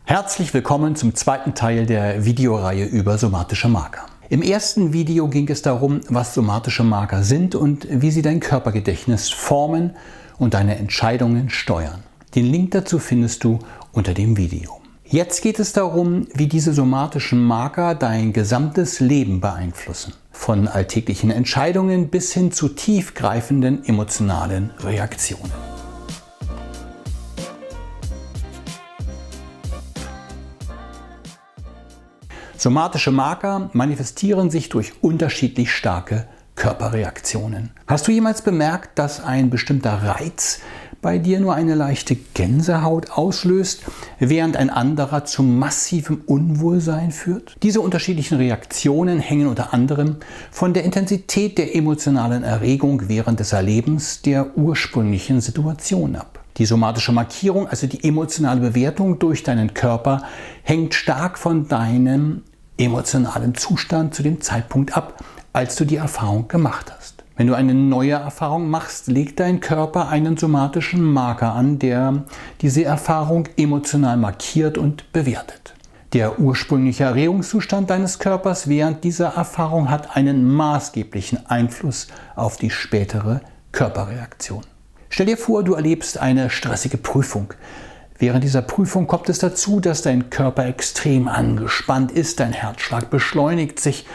Herzlich willkommen zum zweiten Teil der Videoreihe über somatische Marker. Im ersten Video ging es darum, was somatische Marker sind und wie sie dein Körpergedächtnis formen und deine Entscheidungen steuern. Den Link dazu findest du unter dem Video. Jetzt geht es darum, wie diese somatischen Marker dein gesamtes Leben beeinflussen. Von alltäglichen Entscheidungen bis hin zu tiefgreifenden emotionalen Reaktionen. Somatische Marker manifestieren sich durch unterschiedlich starke Körperreaktionen. Hast du jemals bemerkt, dass ein bestimmter Reiz bei dir nur eine leichte Gänsehaut auslöst, während ein anderer zu massivem Unwohlsein führt? Diese unterschiedlichen Reaktionen hängen unter anderem von der Intensität der emotionalen Erregung während des Erlebens der ursprünglichen Situation ab. Die somatische Markierung, also die emotionale Bewertung durch deinen Körper, hängt stark von deinem emotionalen Zustand zu dem Zeitpunkt ab, als du die Erfahrung gemacht hast. Wenn du eine neue Erfahrung machst, legt dein Körper einen somatischen Marker an, der diese Erfahrung emotional markiert und bewertet. Der ursprüngliche Erregungszustand deines Körpers während dieser Erfahrung hat einen maßgeblichen Einfluss auf die spätere Körperreaktion. Stell dir vor, du erlebst eine stressige Prüfung. Während dieser Prüfung kommt es dazu, dass dein Körper extrem angespannt ist, dein Herzschlag beschleunigt sich,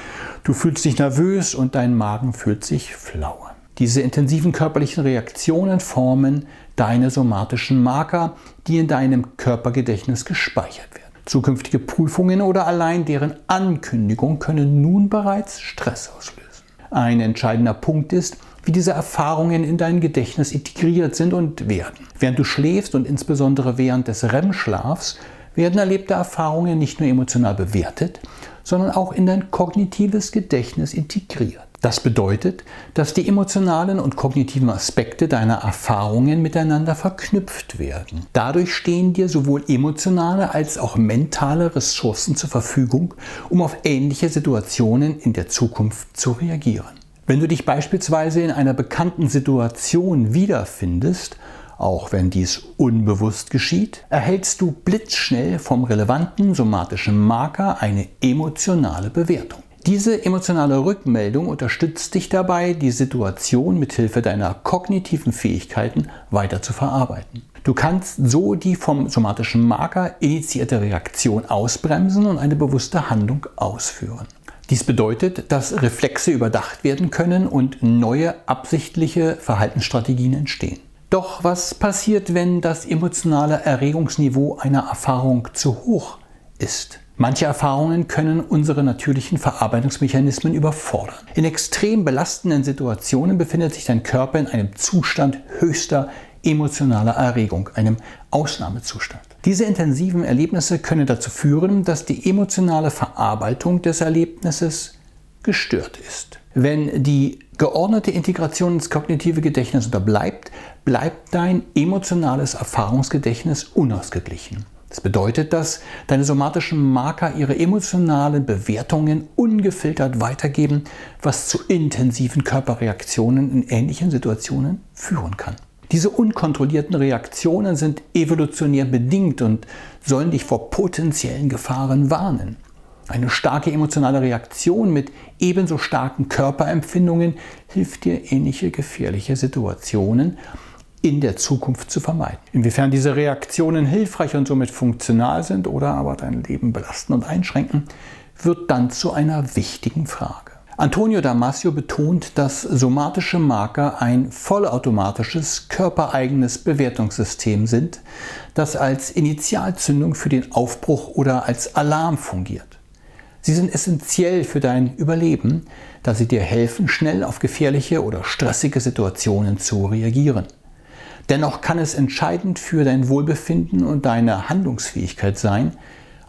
du fühlst dich nervös und dein Magen fühlt sich flau an. Diese intensiven körperlichen Reaktionen formen deine somatischen Marker, die in deinem Körpergedächtnis gespeichert werden. Zukünftige Prüfungen oder allein deren Ankündigung können nun bereits Stress auslösen. Ein entscheidender Punkt ist, wie diese Erfahrungen in dein Gedächtnis integriert sind und werden. Während du schläfst und insbesondere während des REM-Schlafs werden erlebte Erfahrungen nicht nur emotional bewertet, sondern auch in dein kognitives Gedächtnis integriert. Das bedeutet, dass die emotionalen und kognitiven Aspekte deiner Erfahrungen miteinander verknüpft werden. Dadurch stehen dir sowohl emotionale als auch mentale Ressourcen zur Verfügung, um auf ähnliche Situationen in der Zukunft zu reagieren. Wenn du dich beispielsweise in einer bekannten Situation wiederfindest, auch wenn dies unbewusst geschieht, erhältst du blitzschnell vom relevanten somatischen Marker eine emotionale Bewertung. Diese emotionale Rückmeldung unterstützt dich dabei, die Situation mithilfe deiner kognitiven Fähigkeiten weiter zu verarbeiten. Du kannst so die vom somatischen Marker initiierte Reaktion ausbremsen und eine bewusste Handlung ausführen. Dies bedeutet, dass Reflexe überdacht werden können und neue absichtliche Verhaltensstrategien entstehen. Doch was passiert, wenn das emotionale Erregungsniveau einer Erfahrung zu hoch ist? Manche Erfahrungen können unsere natürlichen Verarbeitungsmechanismen überfordern. In extrem belastenden Situationen befindet sich dein Körper in einem Zustand höchster emotionaler Erregung, einem Ausnahmezustand. Diese intensiven Erlebnisse können dazu führen, dass die emotionale Verarbeitung des Erlebnisses gestört ist. Wenn die geordnete Integration ins kognitive Gedächtnis unterbleibt, bleibt dein emotionales Erfahrungsgedächtnis unausgeglichen. Das bedeutet, dass deine somatischen Marker ihre emotionalen Bewertungen ungefiltert weitergeben, was zu intensiven Körperreaktionen in ähnlichen Situationen führen kann. Diese unkontrollierten Reaktionen sind evolutionär bedingt und sollen dich vor potenziellen Gefahren warnen. Eine starke emotionale Reaktion mit ebenso starken Körperempfindungen hilft dir, ähnliche gefährliche Situationen in der Zukunft zu vermeiden. Inwiefern diese Reaktionen hilfreich und somit funktional sind oder aber dein Leben belasten und einschränken, wird dann zu einer wichtigen Frage. Antonio Damasio betont, dass somatische Marker ein vollautomatisches, körpereigenes Bewertungssystem sind, das als Initialzündung für den Aufbruch oder als Alarm fungiert. Sie sind essentiell für dein Überleben, da sie dir helfen, schnell auf gefährliche oder stressige Situationen zu reagieren. Dennoch kann es entscheidend für dein Wohlbefinden und deine Handlungsfähigkeit sein,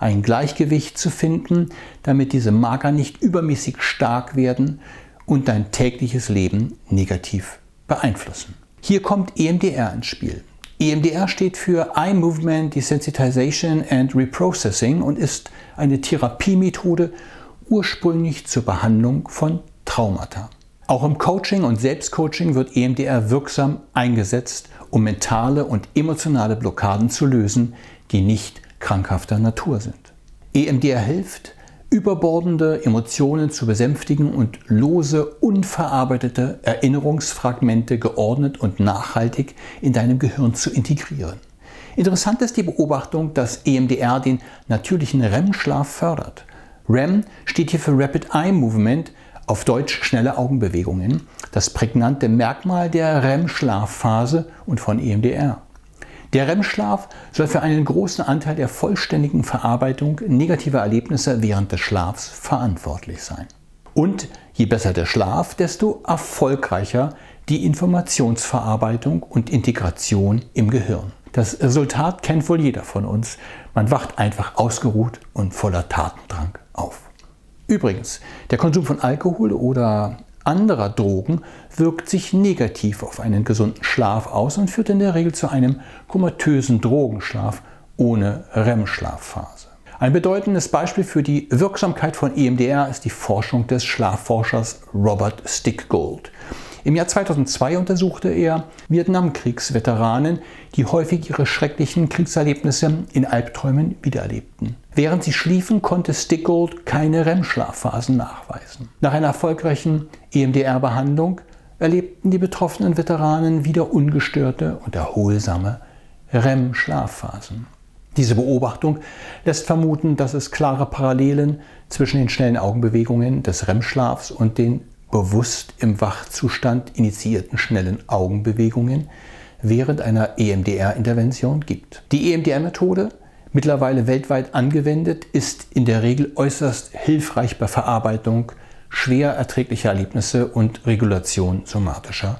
ein Gleichgewicht zu finden, damit diese Marker nicht übermäßig stark werden und dein tägliches Leben negativ beeinflussen. Hier kommt EMDR ins Spiel. EMDR steht für Eye Movement Desensitization and Reprocessing und ist eine Therapiemethode ursprünglich zur Behandlung von Traumata. Auch im Coaching und Selbstcoaching wird EMDR wirksam eingesetzt, um mentale und emotionale Blockaden zu lösen, die nicht krankhafter Natur sind. EMDR hilft, überbordende Emotionen zu besänftigen und lose, unverarbeitete Erinnerungsfragmente geordnet und nachhaltig in deinem Gehirn zu integrieren. Interessant ist die Beobachtung, dass EMDR den natürlichen REM-Schlaf fördert. REM steht hier für Rapid Eye Movement, auf Deutsch schnelle Augenbewegungen, das prägnante Merkmal der REM-Schlafphase und von EMDR. Der REM-Schlaf soll für einen großen Anteil der vollständigen Verarbeitung negativer Erlebnisse während des Schlafs verantwortlich sein. Und je besser der Schlaf, desto erfolgreicher die Informationsverarbeitung und Integration im Gehirn. Das Resultat kennt wohl jeder von uns. Man wacht einfach ausgeruht und voller Tatendrang auf. Übrigens, der Konsum von Alkohol oder anderer Drogen wirkt sich negativ auf einen gesunden Schlaf aus und führt in der Regel zu einem komatösen Drogenschlaf ohne REM-Schlafphase. Ein bedeutendes Beispiel für die Wirksamkeit von EMDR ist die Forschung des Schlafforschers Robert Stickgold. Im Jahr 2002 untersuchte er Vietnamkriegsveteranen, die häufig ihre schrecklichen Kriegserlebnisse in Albträumen wiedererlebten. Während sie schliefen, konnte Stickgold keine REM-Schlafphasen nachweisen. Nach einer erfolgreichen EMDR-Behandlung erlebten die betroffenen Veteranen wieder ungestörte und erholsame REM-Schlafphasen. Diese Beobachtung lässt vermuten, dass es klare Parallelen zwischen den schnellen Augenbewegungen des REM-Schlafs und den bewusst im Wachzustand initiierten schnellen Augenbewegungen während einer EMDR-Intervention gibt. Die EMDR-Methode, mittlerweile weltweit angewendet, ist in der Regel äußerst hilfreich bei Verarbeitung schwer erträglicher Erlebnisse und Regulation somatischer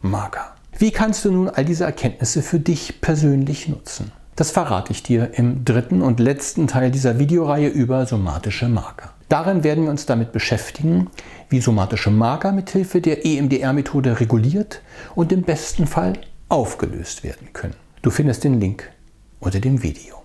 Marker. Wie kannst du nun all diese Erkenntnisse für dich persönlich nutzen? Das verrate ich dir im dritten und letzten Teil dieser Videoreihe über somatische Marker. Darin werden wir uns damit beschäftigen, wie somatische Marker mithilfe der EMDR-Methode reguliert und im besten Fall aufgelöst werden können. Du findest den Link unter dem Video.